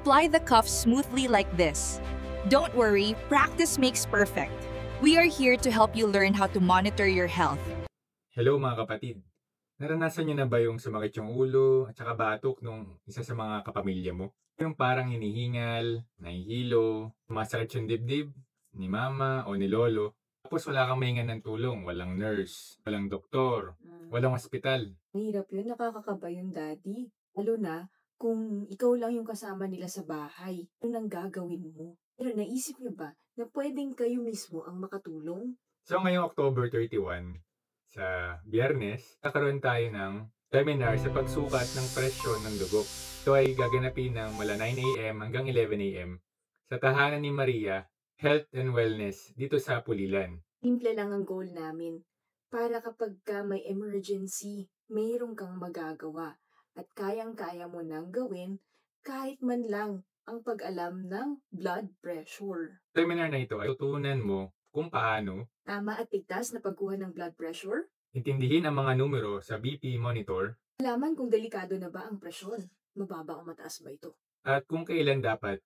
Apply the cuff smoothly like this. Don't worry, practice makes perfect. We are here to help you learn how to monitor your health. Hello mga kapatid. Naranasan niyo na ba yung sumakit yung ulo at saka batok nung isa sa mga kapamilya mo? Yung parang hinihingal, nahihilo, sumasakit yung dibdib ni mama o ni lolo. Tapos wala kang mahingan ng tulong, walang nurse, walang doktor, walang ospital. Mahirap yun, nakakakaba yun, Daddy. Lalo na kung ikaw lang yung kasama nila sa bahay. Ano nang gagawin mo? Pero naisip niyo ba na pwedeng kayo mismo ang makatulong? So ngayong October 31, sa Biyernes, kakaroon tayo ng seminar sa pagsukat ng presyon ng dugo. Ito ay gaganapin ng mula 9 a.m. hanggang 11 a.m. sa tahanan ni Maria, Health and Wellness dito sa Pulilan. Simple lang ang goal namin. Para kapag ka may emergency, mayroong kang magagawa. At kayang-kaya mo nang gawin kahit man lang ang pag-alam ng blood pressure. Seminar na ito ay tutunan mo kung paano Tama at ligtas na pagkuha ng blood pressure. intindihin ang mga numero sa BP monitor Malaman kung delikado na ba ang presyon. Mababa o mataas ba ito? at kung kailan dapat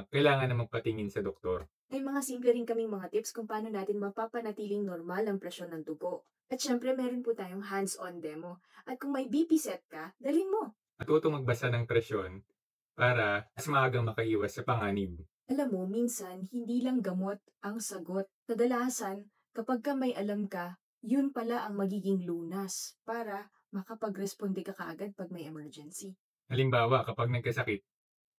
kailangan na magpatingin sa doktor. May mga simple rin kaming mga tips kung paano natin mapapanatiling normal ang presyon ng dugo. At syempre, meron po tayong hands-on demo. At kung may BP set ka, dalhin mo. Matutong magbasa ng presyon para mas maagang makaiwas sa panganib. Alam mo, minsan, hindi lang gamot ang sagot. Kadalasan, kapag ka may alam ka, yun pala ang magiging lunas para makapag-responde ka kaagad pag may emergency. Halimbawa, kapag nagkasakit,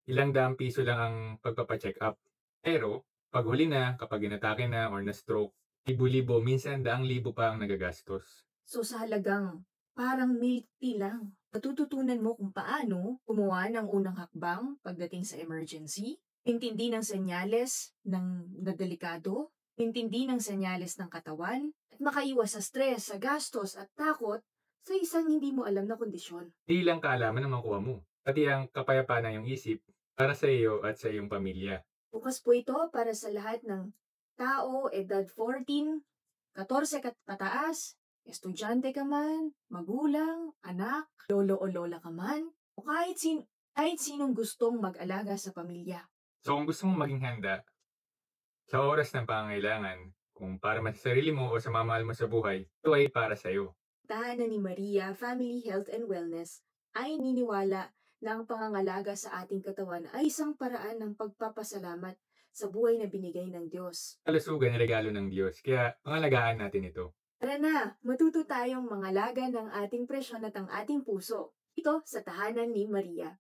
ilang daang piso lang ang pagpapacheck up. Pero, pag huli na, kapag inatake na or na-stroke, libo-libo, minsan daang libo pa ang nagagastos. So sa halagang parang milk tea lang, matututunan mo kung paano gumawa ng unang hakbang pagdating sa emergency, intindi ng senyales ng delikado, intindi ng senyales ng katawan, at makaiwas sa stress, sa gastos at takot sa isang hindi mo alam na kondisyon. Hindi lang kaalaman ang makuha mo, pati ang kapayapaan ng iyong isip para sa iyo at sa iyong pamilya. Bukas po ito para sa lahat ng tao, edad 14, 14 pataas, estudyante ka man, magulang, anak, lolo o lola ka man, o kahit sinong gustong mag-alaga sa pamilya. So kung gusto mong maging handa sa oras ng pangangailangan, kung para sa sarili mo o sa mamahal mo sa buhay, ito ay para sa iyo. Tahanan ni Maria Family Health and Wellness ay niniwala na ang pangangalaga sa ating katawan ay isang paraan ng pagpapasalamat sa buhay na binigay ng Diyos. Kalusugan na regalo ng Diyos, kaya pangalagaan natin ito. Tara na, matuto tayong mangalaga ng ating presyon at ang ating puso. Ito sa tahanan ni Maria.